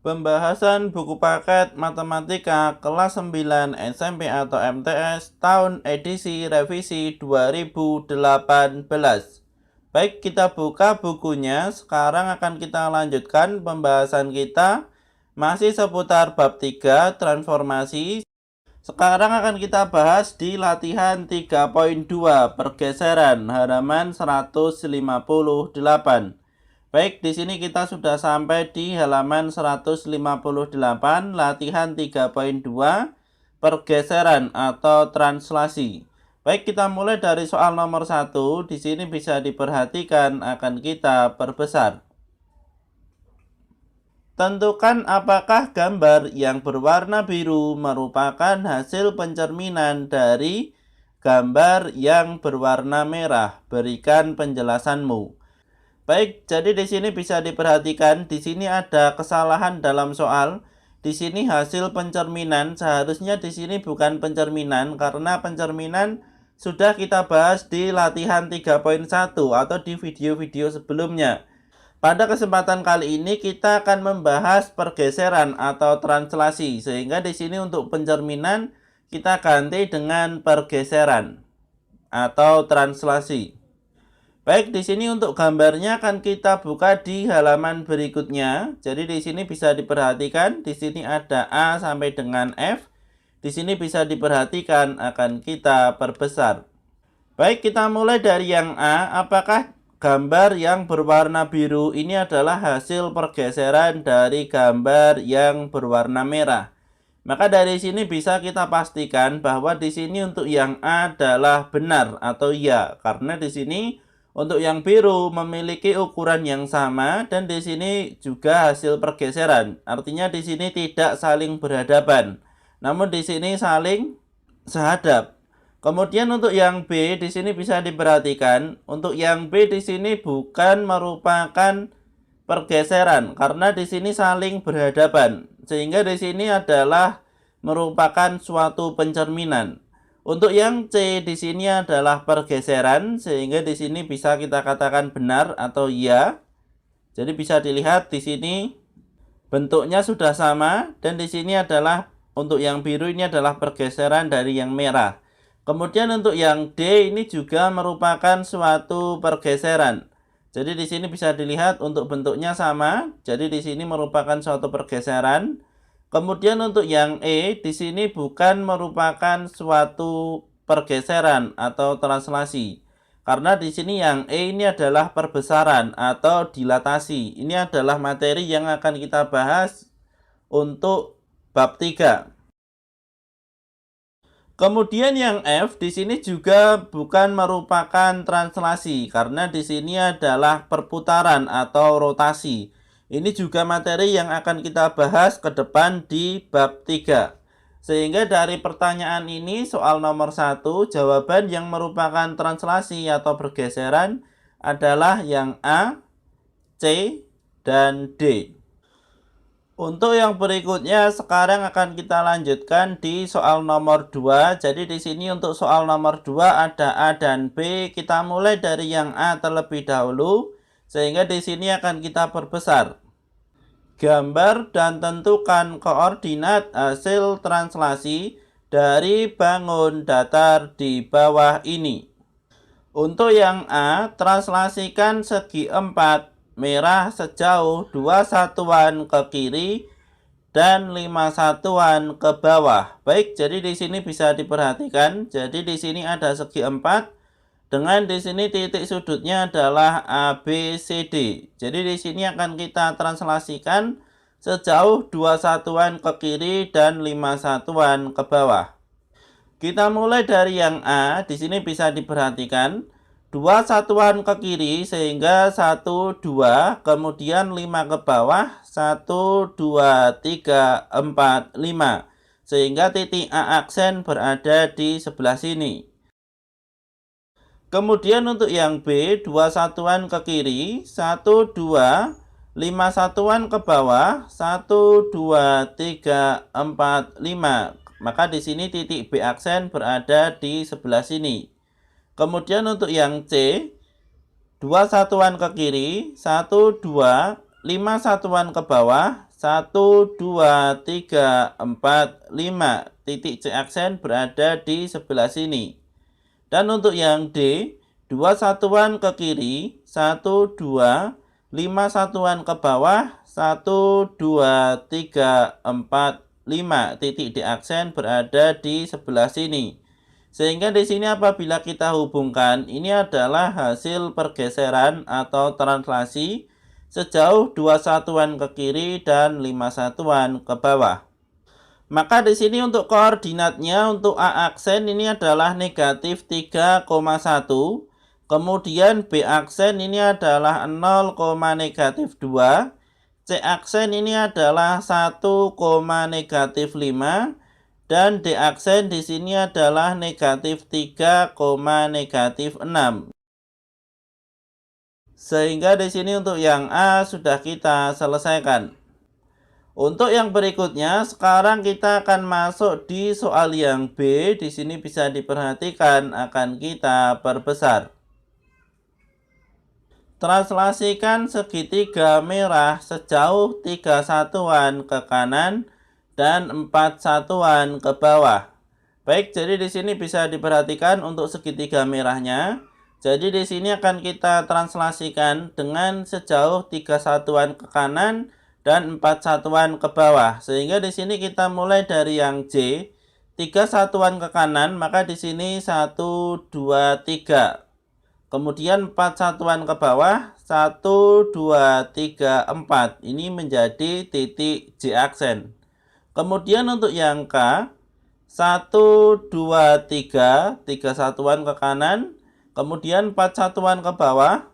Pembahasan buku paket Matematika kelas 9 SMP atau MTS tahun edisi revisi 2018. Baik, kita buka bukunya. Sekarang akan kita lanjutkan pembahasan kita masih seputar bab 3 transformasi. Sekarang akan kita bahas di latihan 3.2 pergeseran halaman 158. Baik, di sini kita sudah sampai di halaman 158, latihan 3.2, pergeseran atau translasi. Baik, kita mulai dari soal nomor 1. Di sini bisa diperhatikan akan kita perbesar. Tentukan apakah gambar yang berwarna biru merupakan hasil pencerminan dari gambar yang berwarna merah. Berikan penjelasanmu. Baik, jadi di sini bisa diperhatikan, di sini ada kesalahan dalam soal. Di sini hasil pencerminan, seharusnya di sini bukan pencerminan karena pencerminan sudah kita bahas di latihan 3.1 atau di video-video sebelumnya. Pada kesempatan kali ini kita akan membahas pergeseran atau translasi, sehingga di sini untuk pencerminan kita ganti dengan pergeseran atau translasi. Baik, di sini untuk gambarnya akan kita buka di halaman berikutnya. Jadi di sini bisa diperhatikan, di sini ada A sampai dengan F. Di sini bisa diperhatikan akan kita perbesar. Baik, kita mulai dari yang A. Apakah gambar yang berwarna biru ini adalah hasil pergeseran dari gambar yang berwarna merah? Maka dari sini bisa kita pastikan bahwa di sini untuk yang A adalah benar atau iya, karena di sini untuk yang biru memiliki ukuran yang sama dan di sini juga hasil pergeseran. Artinya di sini tidak saling berhadapan, namun di sini saling sehadap. Kemudian untuk yang B di sini bisa diperhatikan, untuk yang B di sini bukan merupakan pergeseran karena di sini saling berhadapan. Sehingga di sini adalah merupakan suatu pencerminan. Untuk yang C di sini adalah pergeseran, sehingga di sini bisa kita katakan benar atau iya. Jadi bisa dilihat di sini bentuknya sudah sama dan di sini adalah untuk yang biru ini adalah pergeseran dari yang merah. Kemudian untuk yang D ini juga merupakan suatu pergeseran. Jadi di sini bisa dilihat untuk bentuknya sama. Jadi di sini merupakan suatu pergeseran. Kemudian untuk yang E di sini bukan merupakan suatu pergeseran atau translasi. Karena di sini yang E ini adalah perbesaran atau dilatasi. Ini adalah materi yang akan kita bahas untuk bab 3. Kemudian yang F di sini juga bukan merupakan translasi karena di sini adalah perputaran atau rotasi. Ini juga materi yang akan kita bahas ke depan di bab 3. Sehingga dari pertanyaan ini soal nomor 1, jawaban yang merupakan translasi atau pergeseran adalah yang A, C, dan D. Untuk yang berikutnya sekarang akan kita lanjutkan di soal nomor 2. Jadi di sini untuk soal nomor 2 ada A dan B. Kita mulai dari yang A terlebih dahulu sehingga di sini akan kita perbesar. Gambar dan tentukan koordinat hasil translasi dari bangun datar di bawah ini. Untuk yang A, translasikan segi 4 merah sejauh 2 satuan ke kiri dan 5 satuan ke bawah. Baik, jadi di sini bisa diperhatikan. Jadi di sini ada segi 4 dengan di sini titik sudutnya adalah ABCD. Jadi di sini akan kita translasikan sejauh 2 satuan ke kiri dan 5 satuan ke bawah. Kita mulai dari yang A, di sini bisa diperhatikan 2 satuan ke kiri sehingga 1, 2, kemudian 5 ke bawah 1, 2, 3, 4, 5. Sehingga titik A aksen berada di sebelah sini. Kemudian untuk yang B, 2 satuan ke kiri, 1, 2, 5 satuan ke bawah, 1, 2, 3, 4, 5. Maka di sini titik B aksen berada di sebelah sini. Kemudian untuk yang C, 2 satuan ke kiri, 1, 2, 5 satuan ke bawah, 1, 2, 3, 4, 5. Titik C aksen berada di sebelah sini. Dan untuk yang D, 2 satuan ke kiri, 1, 2, 5 satuan ke bawah, 1, 2, 3, 4, 5. Titik D aksen berada di sebelah sini. Sehingga di sini apabila kita hubungkan, ini adalah hasil pergeseran atau translasi sejauh 2 satuan ke kiri dan 5 satuan ke bawah. Maka di sini untuk koordinatnya untuk A aksen ini adalah negatif 3,1. Kemudian B aksen ini adalah 0, negatif 2. C aksen ini adalah 1, negatif 5. Dan D aksen di sini adalah negatif 3, negatif 6. Sehingga di sini untuk yang A sudah kita selesaikan. Untuk yang berikutnya, sekarang kita akan masuk di soal yang B. Di sini bisa diperhatikan akan kita perbesar. Translasikan segitiga merah sejauh 3 satuan ke kanan dan 4 satuan ke bawah. Baik, jadi di sini bisa diperhatikan untuk segitiga merahnya. Jadi di sini akan kita translasikan dengan sejauh 3 satuan ke kanan dan 4 satuan ke bawah. Sehingga di sini kita mulai dari yang J, 3 satuan ke kanan, maka di sini 1, 2, 3. Kemudian 4 satuan ke bawah, 1, 2, 3, 4. Ini menjadi titik J aksen. Kemudian untuk yang K, 1, 2, 3, 3 satuan ke kanan, kemudian 4 satuan ke bawah,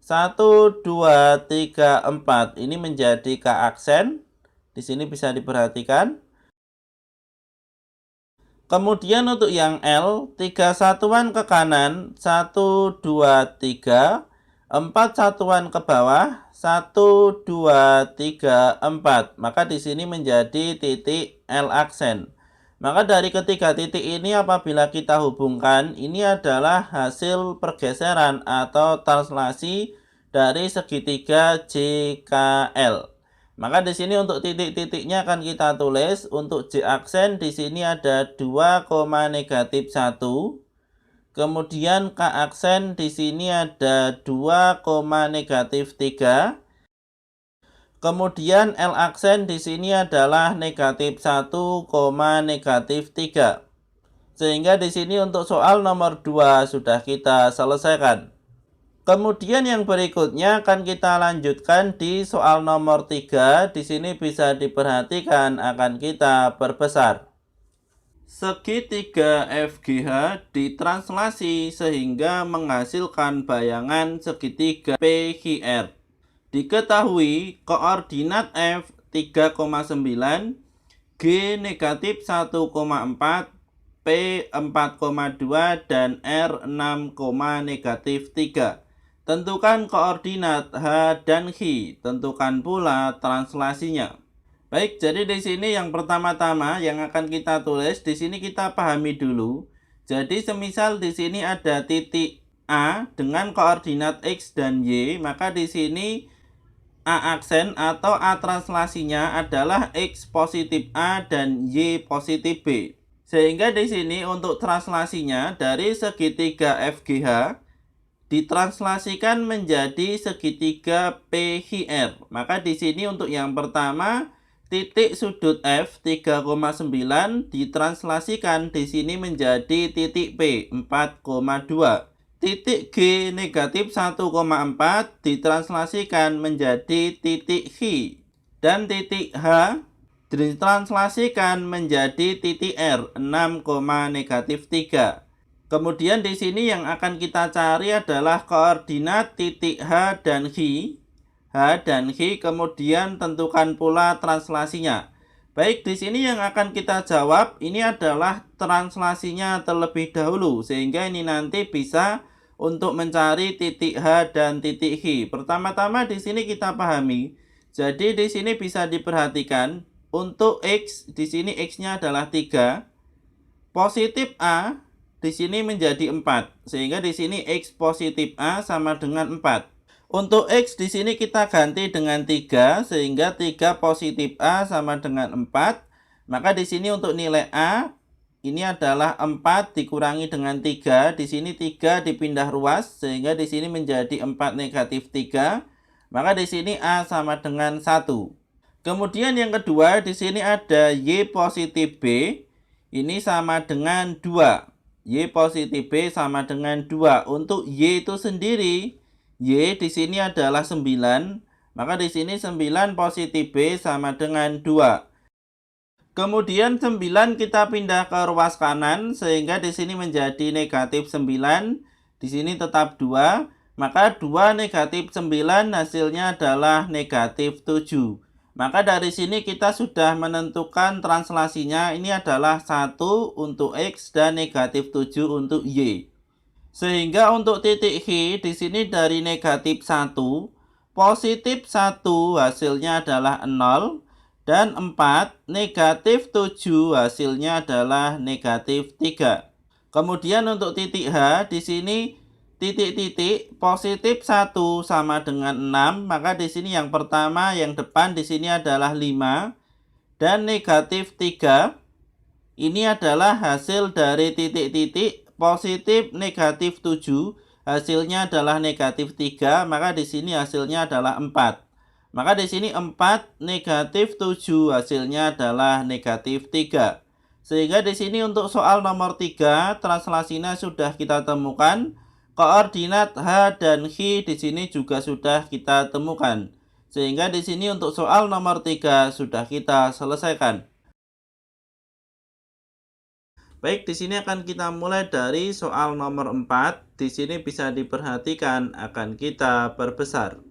1, 2, 3, 4. Ini menjadi K aksen. Di sini bisa diperhatikan. Kemudian untuk yang L, 3 satuan ke kanan, 1, 2, 3, 4 satuan ke bawah, 1, 2, 3, 4. Maka di sini menjadi titik L aksen. Maka dari ketiga titik ini apabila kita hubungkan, ini adalah hasil pergeseran atau translasi dari segitiga JKL. Maka di sini untuk titik-titiknya akan kita tulis. Untuk J aksen di sini ada 2, negatif 1. Kemudian K aksen di sini ada 2, negatif 3. Kemudian L aksen di sini adalah negatif 1, negatif 3. Sehingga di sini untuk soal nomor 2 sudah kita selesaikan. Kemudian yang berikutnya akan kita lanjutkan di soal nomor 3. Di sini bisa diperhatikan akan kita perbesar. Segitiga FGH ditranslasi sehingga menghasilkan bayangan segitiga PQR. Diketahui koordinat F 3,9, G negatif 1,4, P 4,2, dan R 6, negatif 3. Tentukan koordinat H dan H. Tentukan pula translasinya. Baik, jadi di sini yang pertama-tama yang akan kita tulis, di sini kita pahami dulu. Jadi semisal di sini ada titik A dengan koordinat X dan Y, maka di sini A aksen atau A translasinya adalah X positif A dan Y positif B. Sehingga di sini untuk translasinya dari segitiga FGH ditranslasikan menjadi segitiga PQR. Maka di sini untuk yang pertama, titik sudut F 3,9 ditranslasikan di sini menjadi titik P 4,2. Titik G negatif 1,4 ditranslasikan menjadi titik H. Dan titik H ditranslasikan menjadi titik R 6, negatif 3. Kemudian di sini yang akan kita cari adalah koordinat titik H dan H. Kemudian tentukan pula translasinya. Baik, di sini yang akan kita jawab ini adalah translasinya terlebih dahulu, sehingga ini nanti bisa untuk mencari titik H dan titik H. Pertama-tama di sini kita pahami. Jadi di sini bisa diperhatikan untuk X, di sini X-nya adalah 3. Positif A di sini menjadi 4. Sehingga di sini X positif A sama dengan 4. Untuk X di sini kita ganti dengan 3 sehingga 3 positif A sama dengan 4. Maka di sini untuk nilai A ini adalah 4 dikurangi dengan 3. Di sini 3 dipindah ruas sehingga di sini menjadi 4 negatif 3. Maka di sini A sama dengan 1. Kemudian yang kedua di sini ada Y positif B. Ini sama dengan 2. Y positif B sama dengan 2. Untuk Y itu sendiri, Y di sini adalah 9. Maka di sini 9 positif B sama dengan 2. Kemudian 9 kita pindah ke ruas kanan sehingga di sini menjadi negatif 9. Di sini tetap 2. Maka 2 negatif 9 hasilnya adalah negatif 7. Maka dari sini kita sudah menentukan translasinya, ini adalah 1 untuk X dan negatif 7 untuk Y. Sehingga untuk titik H di sini dari negatif 1, positif 1 hasilnya adalah 0, dan 4, negatif 7 hasilnya adalah negatif 3. Kemudian untuk titik H di sini titik-titik positif 1 sama dengan 6, maka di sini yang pertama yang depan di sini adalah 5 dan negatif 3. Ini adalah hasil dari titik-titik positif negatif 7, hasilnya adalah negatif 3, maka di sini hasilnya adalah 4. Maka di sini 4 negatif 7 hasilnya adalah negatif 3. Sehingga di sini untuk soal nomor 3 translasinya sudah kita temukan. Koordinat H dan H di sini juga sudah kita temukan. Sehingga di sini untuk soal nomor 3 sudah kita selesaikan. Baik, di sini akan kita mulai dari soal nomor 4. Di sini bisa diperhatikan akan kita perbesar.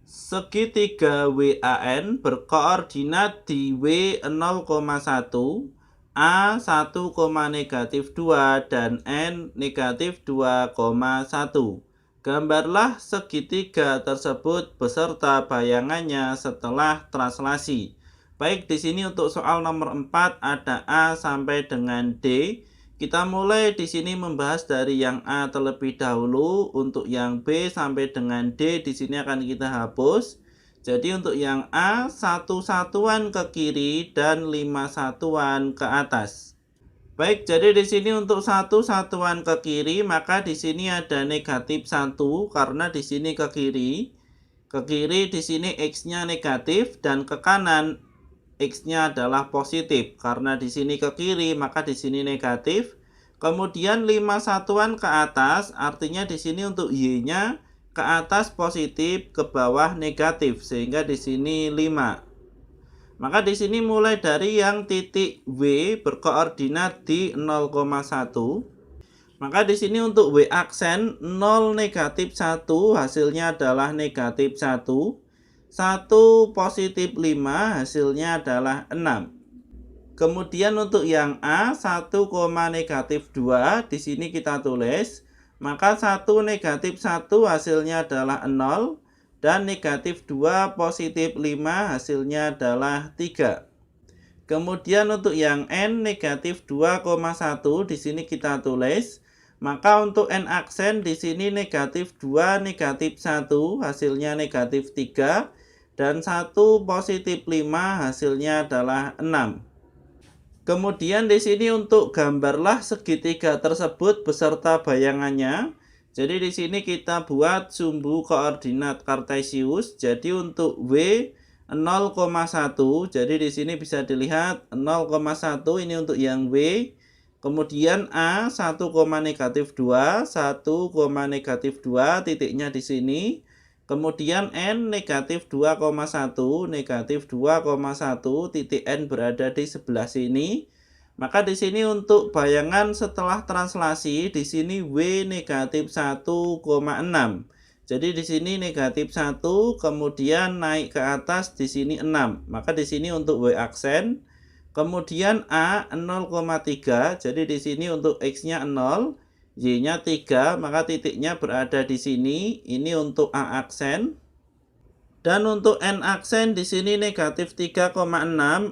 Segitiga WAN berkoordinat di W 0,1, A 1, negatif 2 dan N negatif 2,1. Gambarlah segitiga tersebut beserta bayangannya setelah translasi. Baik, di sini untuk soal nomor 4 ada A sampai dengan D. Kita mulai di sini membahas dari yang A terlebih dahulu. Untuk yang B sampai dengan D di sini akan kita hapus. Jadi untuk yang A, 1 satuan ke kiri dan 5 satuan ke atas. Baik, jadi di sini untuk 1 satuan ke kiri, maka di sini ada negatif 1 karena di sini ke kiri. Ke kiri di sini X-nya negatif dan ke kanan X-nya adalah positif. Karena di sini ke kiri, maka di sini negatif. Kemudian 5 satuan ke atas, artinya di sini untuk Y-nya ke atas positif, ke bawah negatif, sehingga di sini 5. Maka di sini mulai dari yang titik W berkoordinat di 0,1. Maka di sini untuk W aksen 0 negatif 1 hasilnya adalah negatif 1. 1 positif 5 hasilnya adalah 6. Kemudian untuk yang A 1, negatif 2 di sini kita tulis. Maka 1 negatif 1 hasilnya adalah 0 dan negatif 2 positif 5 hasilnya adalah 3. Kemudian untuk yang N negatif 2,1 di sini kita tulis. Maka untuk N aksen di sini negatif 2 negatif 1 hasilnya negatif 3 dan 1 positif 5 hasilnya adalah 6. Kemudian di sini untuk gambarlah segitiga tersebut beserta bayangannya. Jadi di sini kita buat sumbu koordinat kartesius. Jadi untuk W 0,1. Jadi di sini bisa dilihat 0,1 ini untuk yang W. Kemudian A 1, negatif 2, 1, negatif 2 titiknya di sini. Kemudian N negatif 2,1, negatif 2,1, titik N berada di sebelah sini. Maka di sini untuk bayangan setelah translasi, di sini W negatif 1,6. Jadi di sini negatif 1, kemudian naik ke atas di sini 6. Maka di sini untuk W aksen. Kemudian A 0,3, jadi di sini untuk X-nya 0. Y-nya 3, maka titiknya berada di sini. Ini untuk A aksen. Dan untuk N aksen di sini negatif 3,6,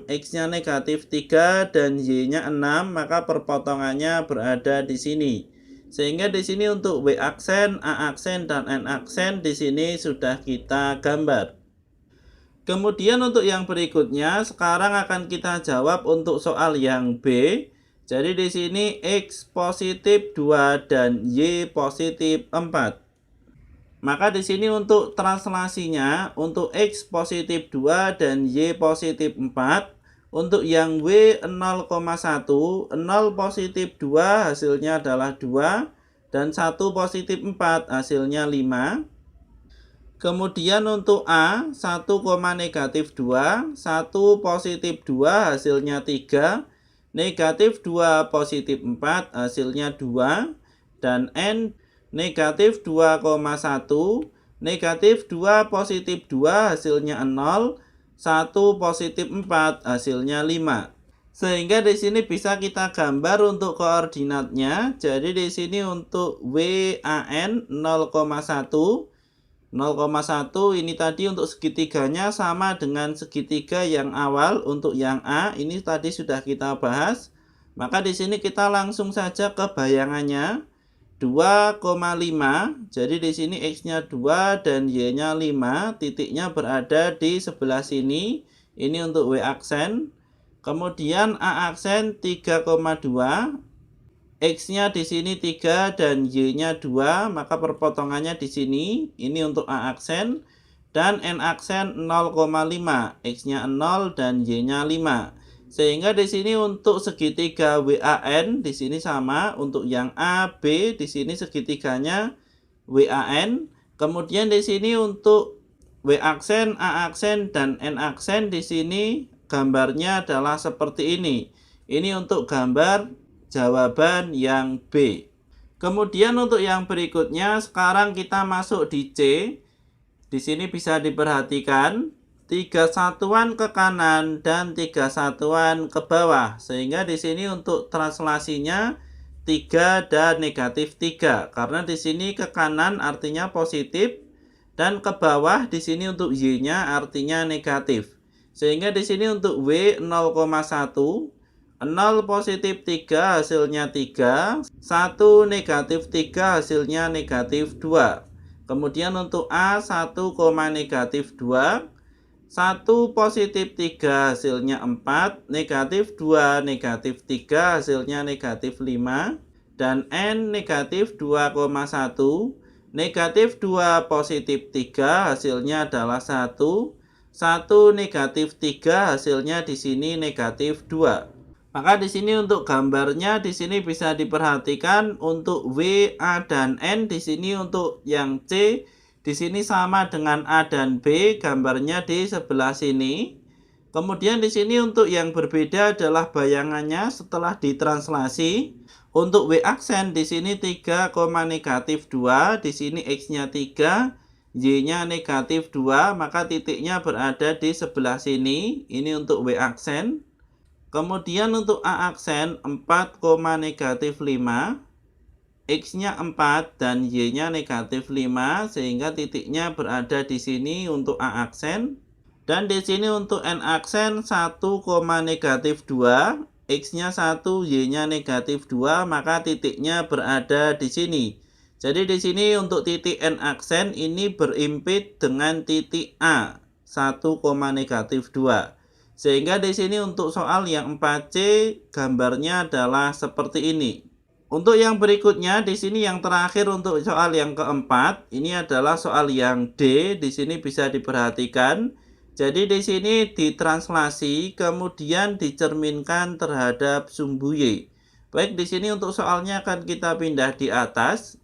X-nya negatif 3 dan Y-nya 6, maka perpotongannya berada di sini. Sehingga di sini untuk W aksen, A aksen, dan N aksen di sini sudah kita gambar. Kemudian untuk yang berikutnya, sekarang akan kita jawab untuk soal yang B. Jadi di sini X positif 2 dan Y positif 4. Maka di sini untuk translasinya, untuk X positif 2 dan Y positif 4, untuk yang W 0,1, 0 positif 2 hasilnya adalah 2, dan 1 positif 4 hasilnya 5. Kemudian untuk A, 1, negatif 2, 1 positif 2 hasilnya 3, negatif 2 positif 4 hasilnya 2, dan N negatif 2,1, negatif 2 positif 2 hasilnya 0, 1 positif 4 hasilnya 5. Sehingga di sini bisa kita gambar untuk koordinatnya. Jadi di sini untuk WAN 0,1, 0,1 ini tadi untuk segitiganya sama dengan segitiga yang awal. Untuk yang A ini tadi sudah kita bahas. Maka di sini kita langsung saja ke bayangannya. 2,5. Jadi di sini X-nya 2 dan Y-nya 5. Titiknya berada di sebelah sini. Ini untuk W aksen. Kemudian A aksen 3,2. X-nya di sini 3 dan Y-nya 2. Maka perpotongannya di sini. Ini untuk A aksen. Dan N aksen 0,5. X-nya 0 dan Y-nya 5. Sehingga di sini untuk segitiga WAN di sini sama. Untuk yang A, B di sini segitiganya WAN. Kemudian di sini untuk W aksen, A aksen, dan N aksen di sini gambarnya adalah seperti ini. Ini untuk gambar jawaban yang B. Kemudian untuk yang berikutnya sekarang kita masuk di C. Di sini bisa diperhatikan 3 satuan ke kanan dan 3 satuan ke bawah. Sehingga di sini untuk translasinya 3 dan negatif 3. Karena di sini ke kanan artinya positif dan ke bawah di sini untuk Y-nya artinya negatif. Sehingga di sini untuk W 0,1, 0 positif 3 hasilnya 3, 1 negatif 3 hasilnya negatif 2. Kemudian untuk A 1, negatif 2, 1 positif 3 hasilnya 4, negatif 2 negatif 3 hasilnya negatif 5, dan N negatif 2,1, negatif 2 positif 3 hasilnya adalah 1, 1 negatif 3 hasilnya di sini negatif 2. Maka di sini untuk gambarnya di sini bisa diperhatikan untuk W, A, dan N. Di sini untuk yang C di sini sama dengan A dan B, gambarnya di sebelah sini. Kemudian di sini untuk yang berbeda adalah bayangannya setelah ditranslasi. Untuk W aksen di sini 3, negatif 2, di sini X-nya 3, Y-nya negatif 2, maka titiknya berada di sebelah sini. Ini untuk W aksen. Kemudian untuk A aksen 4, negatif 5. X-nya 4 dan Y-nya negatif 5, sehingga titiknya berada di sini untuk A aksen. Dan di sini untuk N aksen 1, negatif 2, X-nya 1, Y-nya negatif 2, maka titiknya berada di sini. Jadi di sini untuk titik N aksen ini berimpit dengan titik A, 1, negatif 2. Sehingga di sini untuk soal yang 4C gambarnya adalah seperti ini. Untuk yang berikutnya di sini yang terakhir untuk soal yang keempat, ini adalah soal yang D. Di sini bisa diperhatikan. Jadi di sini ditranslasi kemudian dicerminkan terhadap sumbu Y. Baik, di sini untuk soalnya akan kita pindah di atas.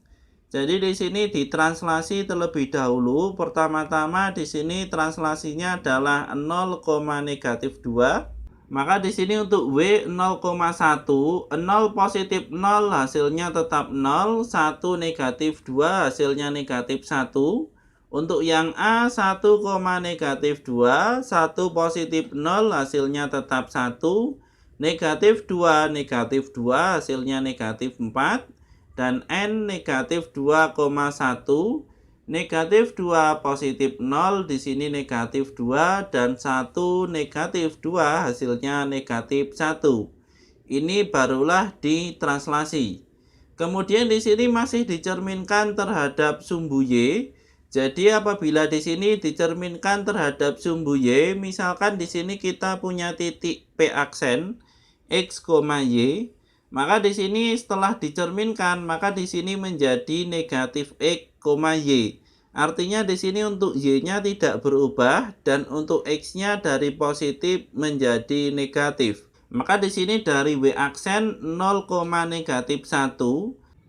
Jadi di sini ditranslasi terlebih dahulu. Pertama-tama di sini translasinya adalah 0, negatif 2. Maka di sini untuk W 0,1, 0 positif 0 hasilnya tetap 0, 1 negatif 2 hasilnya negatif 1. Untuk yang A 1, negatif 2, 1 positif 0 hasilnya tetap 1, negatif 2 hasilnya negatif 4. dan N negatif 2,1, negatif 2 positif 0, di sini negatif 2, dan 1 negatif 2 hasilnya negatif 1. Ini barulah ditranslasi. Kemudian di sini masih dicerminkan terhadap sumbu Y. Jadi apabila di sini dicerminkan terhadap sumbu Y, misalkan di sini kita punya titik P aksen X, Y, maka di sini setelah dicerminkan, maka di sini menjadi negatif X, Y. Artinya di sini untuk Y-nya tidak berubah dan untuk X-nya dari positif menjadi negatif. Maka di sini dari W aksen 0, negatif 1,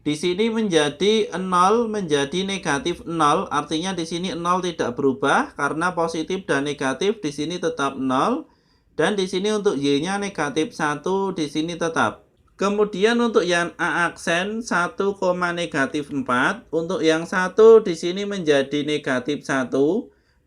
di sini menjadi 0 menjadi negatif 0, artinya di sini 0 tidak berubah karena positif dan negatif di sini tetap 0, dan di sini untuk Y-nya negatif 1 di sini tetap. Kemudian untuk yang A aksen 1, negatif 4, untuk yang 1 di sini menjadi negatif 1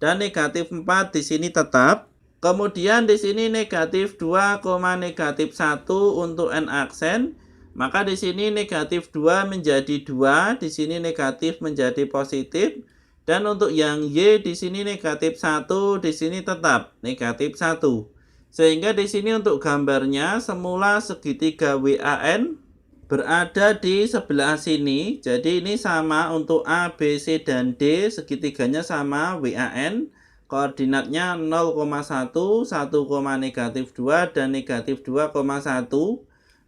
dan negatif 4 di sini tetap. Kemudian di sini negatif 2, negatif 1 untuk N aksen. Maka di sini negatif 2 menjadi 2, di sini negatif menjadi positif. Dan untuk yang Y di sini negatif 1, di sini tetap negatif 1. Sehingga di sini untuk gambarnya semula segitiga WAN berada di sebelah sini. Jadi ini sama untuk A, B, C, dan D, segitiganya sama WAN. Koordinatnya 0,1, 1, negatif 2, dan negatif 2,1.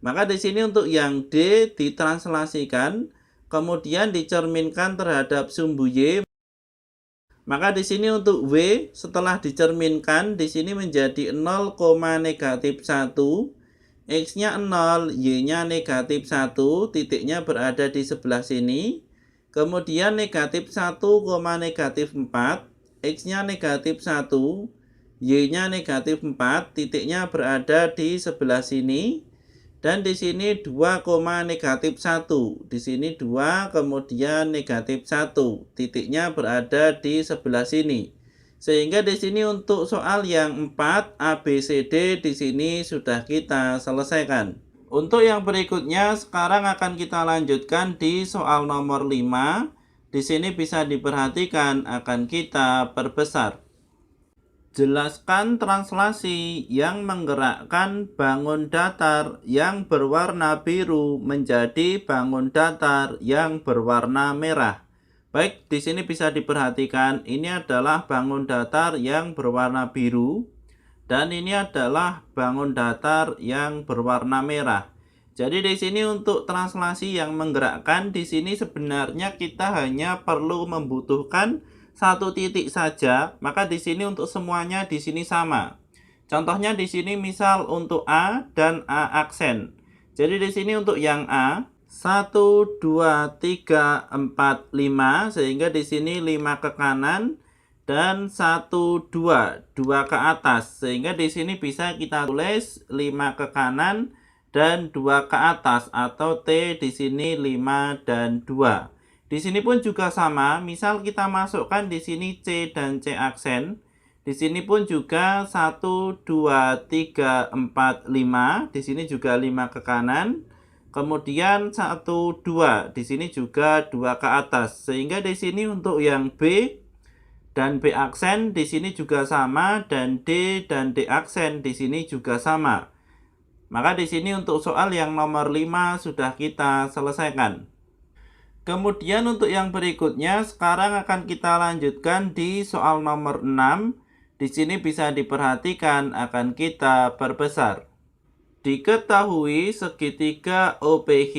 Maka di sini untuk yang D ditranslasikan, kemudian dicerminkan terhadap sumbu Y. Maka di sini untuk W setelah dicerminkan, di sini menjadi 0, negatif 1, X-nya 0, Y-nya negatif 1, titiknya berada di sebelah sini. Kemudian negatif 1, negatif 4, X-nya negatif 1, Y-nya negatif 4, titiknya berada di sebelah sini. Dan di sini 2, negatif 1. Di sini 2, kemudian negatif 1. Titiknya berada di sebelah sini. Sehingga di sini untuk soal yang 4, A, B, C, D di sini sudah kita selesaikan. Untuk yang berikutnya, sekarang akan kita lanjutkan di soal nomor 5. Di sini bisa diperhatikan akan kita perbesar. Jelaskan translasi yang menggerakkan bangun datar yang berwarna biru menjadi bangun datar yang berwarna merah. Baik, di sini bisa diperhatikan ini adalah bangun datar yang berwarna biru dan ini adalah bangun datar yang berwarna merah. Jadi di sini untuk translasi yang menggerakkan, di sini sebenarnya kita hanya perlu membutuhkan satu titik saja, maka di sini untuk semuanya di sini sama. Contohnya di sini misal untuk A dan A aksen. Jadi di sini untuk yang A 1, 2, 3, 4, 5, sehingga di sini 5 ke kanan dan 1, 2 ke atas. Sehingga di sini bisa kita tulis 5 ke kanan dan 2 ke atas, atau T di sini 5 dan 2. Di sini pun juga sama, misal kita masukkan di sini C dan C aksen. Di sini pun juga 1, 2, 3, 4, 5. Di sini juga 5 ke kanan. Kemudian 1, 2. Di sini juga 2 ke atas. Sehingga di sini untuk yang B dan B aksen di sini juga sama, dan D dan D aksen di sini juga sama. Maka di sini untuk soal yang nomor 5 sudah kita selesaikan. Kemudian untuk yang berikutnya, sekarang akan kita lanjutkan di soal nomor 6. Di sini bisa diperhatikan akan kita perbesar. Diketahui segitiga OPH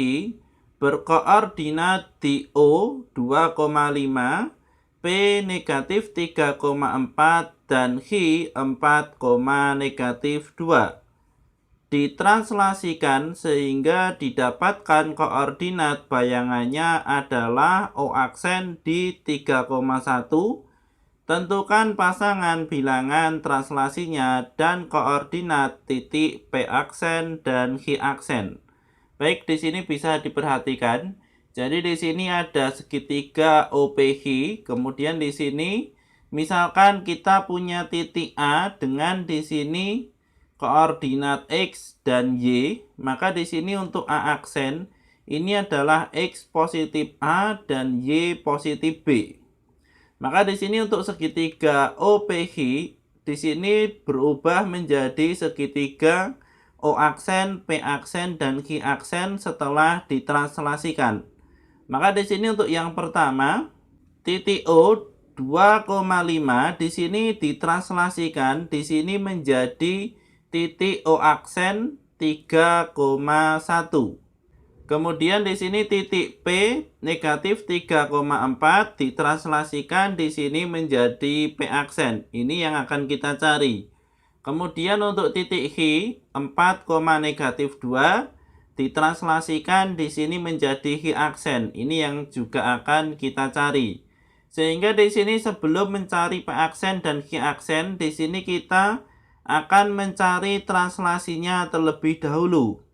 berkoordinat di O 2,5, P negatif 3,4, dan H 4, negatif 2. Ditranslasikan sehingga didapatkan koordinat bayangannya adalah O aksen di 3,1. Tentukan pasangan bilangan translasinya dan koordinat titik P aksen dan H aksen. Baik, di sini bisa diperhatikan. Jadi di sini ada segitiga OPH, kemudian di sini misalkan kita punya titik A dengan di sini koordinat X dan Y, maka di sini untuk A aksen ini adalah X positif A dan Y positif B. Maka di sini untuk segitiga OPH di sini berubah menjadi segitiga O aksen, P aksen, dan Q aksen setelah ditranslasikan. Maka di sini untuk yang pertama, titik O 2,5 di sini ditranslasikan di sini menjadi titik O aksen 3,1. Kemudian di sini titik P negatif 3,4 ditranslasikan di sini menjadi P aksen. Ini yang akan kita cari. Kemudian untuk titik H 4, negatif 2 ditranslasikan di sini menjadi H aksen. Ini yang juga akan kita cari. Sehingga di sini sebelum mencari P aksen dan H aksen, di sini kita akan mencari translasinya terlebih dahulu.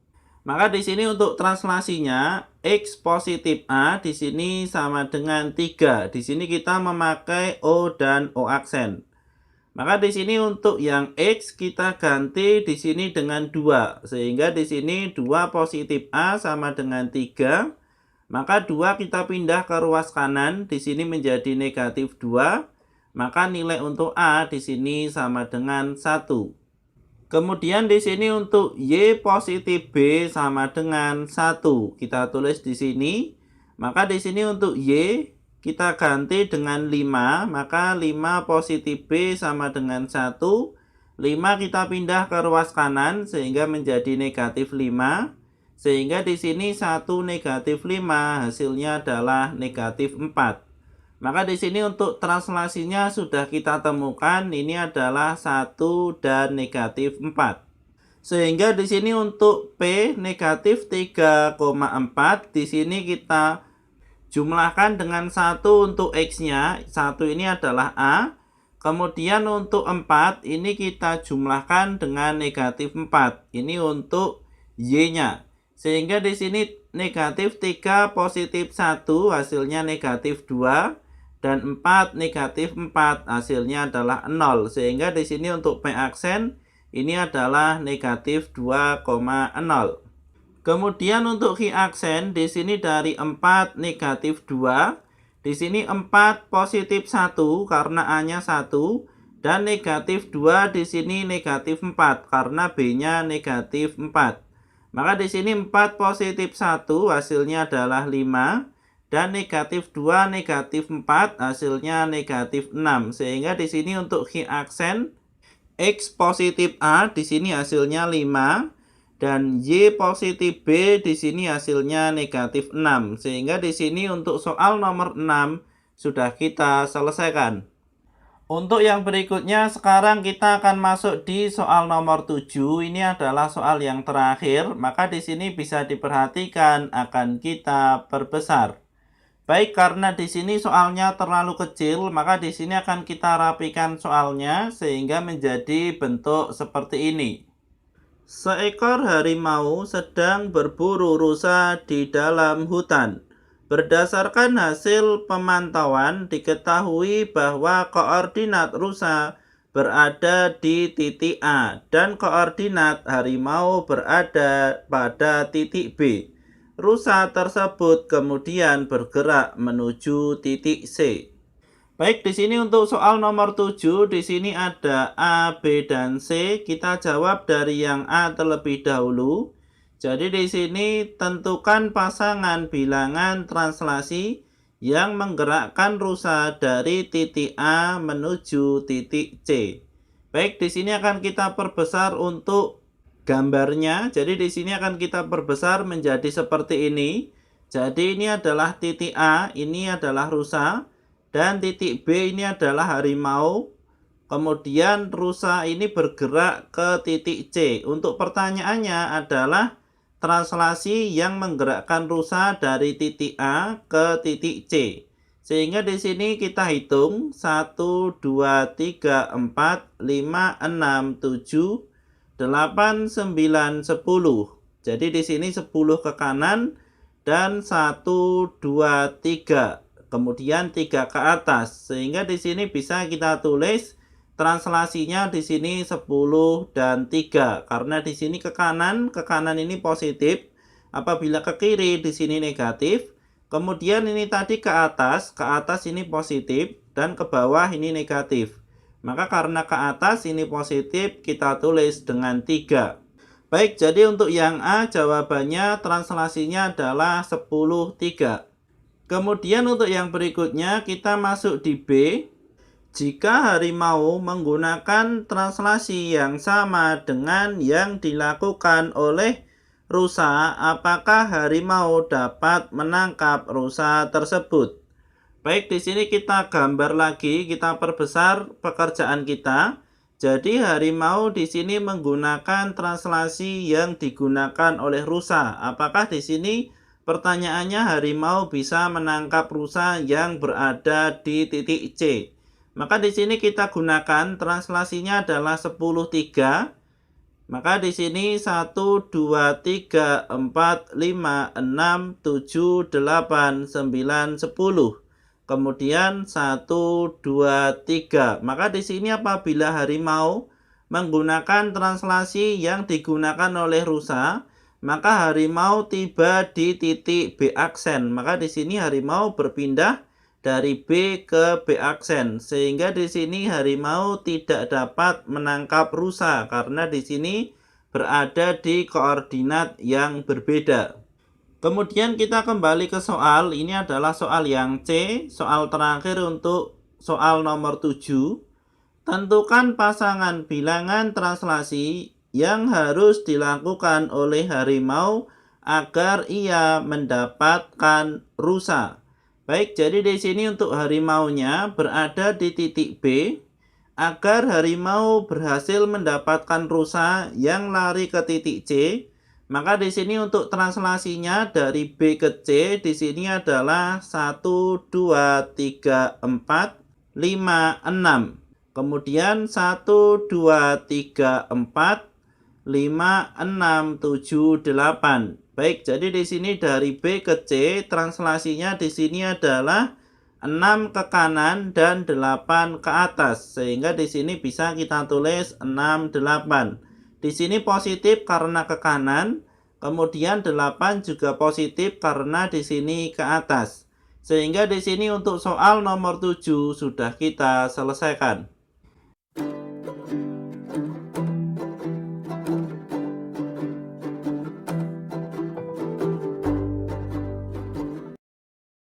Maka di sini untuk translasinya X positif A di sini sama dengan 3. Di sini kita memakai O dan O aksen. Maka di sini untuk yang X kita ganti di sini dengan 2. Sehingga di sini 2 positif A sama dengan 3. Maka 2 kita pindah ke ruas kanan, di sini menjadi negatif 2. Maka nilai untuk A di sini sama dengan 1. Kemudian di sini untuk Y positif B sama dengan 1. Kita tulis di sini. Maka di sini untuk Y kita ganti dengan 5. Maka 5 positif B sama dengan 1. 5 kita pindah ke ruas kanan sehingga menjadi negatif 5. Sehingga di sini 1 negatif 5 hasilnya adalah negatif 4. Maka di sini untuk translasinya sudah kita temukan, ini adalah 1 dan negatif 4. Sehingga di sini untuk P negatif 3,4 di sini kita jumlahkan dengan 1 untuk X-nya. 1 ini adalah A. Kemudian untuk 4 ini kita jumlahkan dengan negatif 4. Ini untuk Y-nya. Sehingga di sini negatif 3 positif 1 hasilnya negatif 2. Dan 4 negatif 4 hasilnya adalah 0. Sehingga di sini untuk P aksen ini adalah negatif 2,0. Kemudian untuk Q aksen di sini dari 4 negatif 2. Di sini 4 positif 1 karena A-nya 1. Dan negatif 2 di sini negatif 4 karena B-nya negatif 4. Maka di sini 4 positif 1 hasilnya adalah 5. Dan negatif 2, negatif 4 hasilnya negatif 6. Sehingga di sini untuk Q aksen X positif A di sini hasilnya 5. Dan Y positif B di sini hasilnya negatif 6. Sehingga di sini untuk soal nomor 6 sudah kita selesaikan. Untuk yang berikutnya sekarang kita akan masuk di soal nomor 7. Ini adalah soal yang terakhir. Maka di sini bisa diperhatikan akan kita perbesar. Baik, karena di sini soalnya terlalu kecil, maka di sini akan kita rapikan soalnya sehingga menjadi bentuk seperti ini. Seekor harimau sedang berburu rusa di dalam hutan. Berdasarkan hasil pemantauan, diketahui bahwa koordinat rusa berada di titik A dan koordinat harimau berada pada titik B. Rusa tersebut kemudian bergerak menuju titik C. Baik, di sini untuk soal nomor 7, di sini ada A, B, dan C. Kita jawab dari yang A terlebih dahulu. Jadi di sini tentukan pasangan bilangan translasi yang menggerakkan rusa dari titik A menuju titik C. Baik, di sini akan kita perbesar untuk gambarnya. Jadi di sini akan kita perbesar menjadi seperti ini. Jadi ini adalah titik A, ini adalah rusa, dan titik B ini adalah harimau. Kemudian rusa ini bergerak ke titik C. Untuk pertanyaannya adalah translasi yang menggerakkan rusa dari titik A ke titik C. Sehingga di sini kita hitung 1, 2, 3, 4, 5, 6, 7, 8, 9, 10. Jadi di sini 10 ke kanan dan 1, 2, 3. Kemudian 3 ke atas. Sehingga di sini bisa kita tulis translasinya di sini 10 dan 3. Karena di sini ke kanan ini positif. Apabila ke kiri di sini negatif, kemudian ini tadi ke atas ini positif, dan ke bawah ini negatif. Maka karena ke atas ini positif, kita tulis dengan 3. Baik, jadi untuk yang A jawabannya translasinya adalah 10/3. Kemudian untuk yang berikutnya kita masuk di B. Jika harimau menggunakan translasi yang sama dengan yang dilakukan oleh rusa, apakah harimau dapat menangkap rusa tersebut? Baik, di sini kita gambar lagi, kita perbesar pekerjaan kita. Jadi harimau di sini menggunakan translasi yang digunakan oleh rusa. Apakah di sini pertanyaannya harimau bisa menangkap rusa yang berada di titik C? Maka di sini kita gunakan translasinya adalah 10/3. Maka di sini 1, 2, 3, 4, 5, 6, 7, 8, 9, 10. Kemudian 1, 2, 3. Maka di sini apabila harimau menggunakan translasi yang digunakan oleh rusa, maka harimau tiba di titik B aksen. Maka di sini harimau berpindah dari B ke B aksen, sehingga di sini harimau tidak dapat menangkap rusa karena di sini berada di koordinat yang berbeda. Kemudian kita kembali ke soal, ini adalah soal yang C, soal terakhir untuk soal nomor 7. Tentukan pasangan bilangan translasi yang harus dilakukan oleh harimau agar ia mendapatkan rusa. Baik, jadi di sini untuk harimaunya berada di titik B. Agar harimau berhasil mendapatkan rusa yang lari ke titik C, maka di sini untuk translasinya dari B ke C di sini adalah 1, 2, 3, 4, 5, 6. Kemudian 1, 2, 3, 4, 5, 6, 7, 8. Baik, jadi di sini dari B ke C translasinya di sini adalah 6 ke kanan dan 8 ke atas. Sehingga di sini bisa kita tulis 6, 8. Di sini positif karena ke kanan, kemudian 8 juga positif karena di sini ke atas. Sehingga di sini untuk soal nomor 7 sudah kita selesaikan.